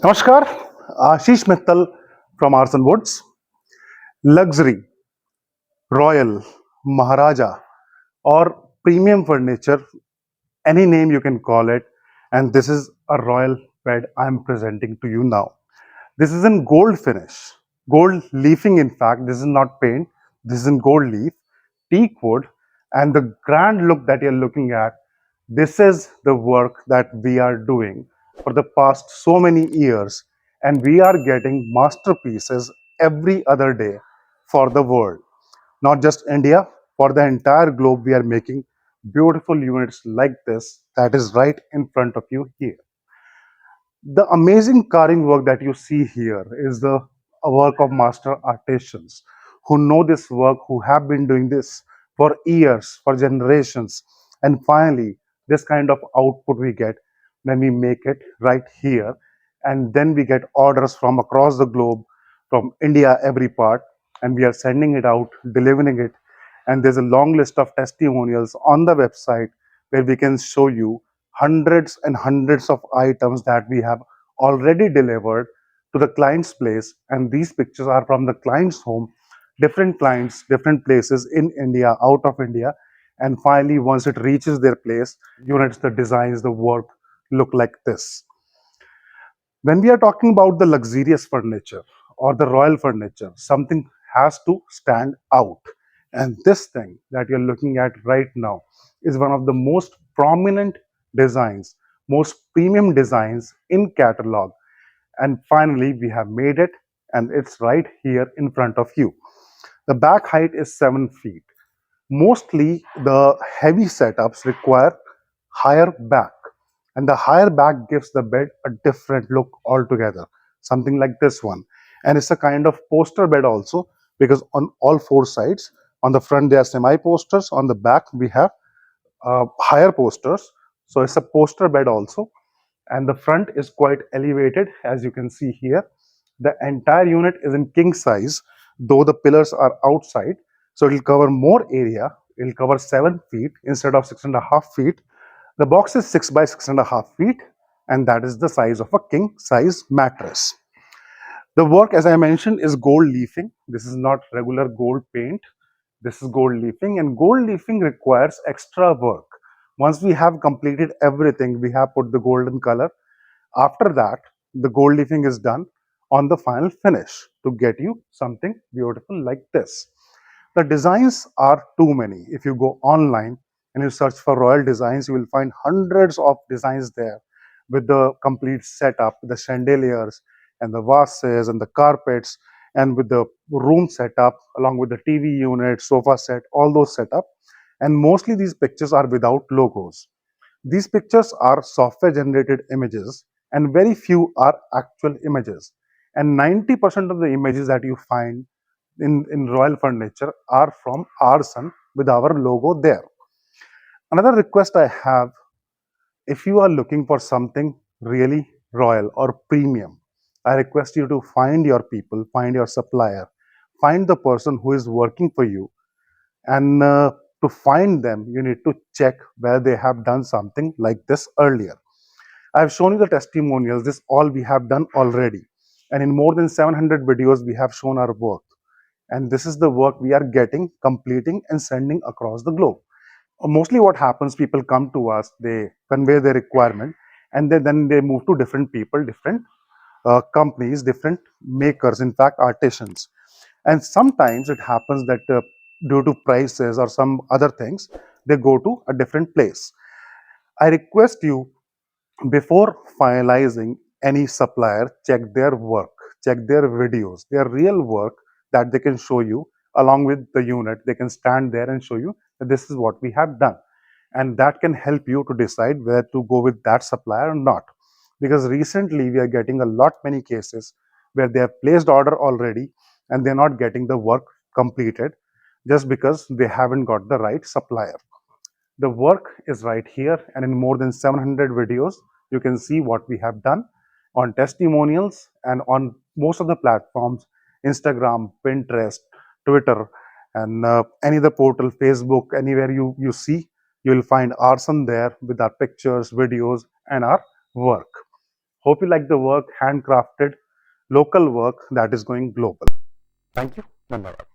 Namaskar, Ashish Mittal from Aarsun Woods. Luxury, royal, Maharaja, or premium furniture, any name you can call it. And this is a royal bed I'm presenting to you now. This is in gold finish, gold leafing. In fact, this is not paint, this is in gold leaf, teak wood, and the grand look that you're looking at. This is the work that we are doing for the past so many years, and we are getting masterpieces every other day for the world. Not just India, for the entire globe, we are making beautiful units like this that is right in front of you here. The amazing carving work that you see here is the work of master artisans who know this work, who have been doing this for years, for generations. And finally, this kind of output we get when we make it right here. And then we get orders from across the globe, from India, every part, and we are sending it out, delivering it. And there's a long list of testimonials on the website where we can show you hundreds and hundreds of items that we have already delivered to the client's place. And these pictures are from the client's home, different clients, different places in India, out of India. And finally, once it reaches their place, units, the designs, the work look like this. When we are talking about the luxurious furniture or the royal furniture, something has to stand out. And this thing that you're looking at right now is one of the most prominent designs, most premium designs in catalog. And finally, we have made it, and it's right here in front of you. The back height is 7 feet. Mostly the heavy setups require higher back, and the higher back gives the bed a different look altogether, something like this one. And it's a kind of poster bed also, because on all four sides, on the front they are semi posters, on the back we have higher posters. So it's a poster bed also, and the front is quite elevated, as you can see here. The entire unit is in king size, though the pillars are outside, so it will cover more area. It will cover 7 feet instead of 6.5 feet. The box is 6 by 6.5 feet, and that is the size of a king size mattress. The work, as I mentioned, is gold leafing. This is not regular gold paint. This is gold leafing, and gold leafing requires extra work. Once we have completed everything, we have put the golden color. After that, the gold leafing is done on the final finish to get you something beautiful like this. The designs are too many. If you go online and you search for royal designs, you will find hundreds of designs there with the complete setup, the chandeliers and the vases and the carpets, and with the room setup along with the TV unit, sofa set, all those setup. And mostly these pictures are without logos. These pictures are software generated images, and very few are actual images. And 90% of the images that you find in royal furniture are from Aarsun with our logo there. Another request I have, if you are looking for something really royal or premium, I request you to find your people, find your supplier, find the person who is working for you, and to find them, you need to check where they have done something like this earlier. I've shown you the testimonials, this all we have done already. And in more than 700 videos, we have shown our work. And this is the work we are getting, completing, and sending across the globe. Mostly what happens, people come to us, they convey their requirement, and then they move to different people, different companies, different makers, in fact, artisans. And sometimes it happens that due to prices or some other things, they go to a different place. I request you, before finalizing any supplier, check their work, check their videos, their real work that they can show you along with the unit. They can stand there and show you that this is what we have done. And that can help you to decide whether to go with that supplier or not. Because recently we are getting a lot many cases where they have placed order already and they're not getting the work completed just because they haven't got the right supplier. The work is right here, and in more than 700 videos, you can see what we have done on testimonials and on most of the platforms: Instagram, Pinterest, Twitter, and any other portal, Facebook, anywhere you see, you will find Arson there with our pictures, videos, and our work. Hope you like the work, handcrafted, local work that is going global. Thank you. Dhanyawad.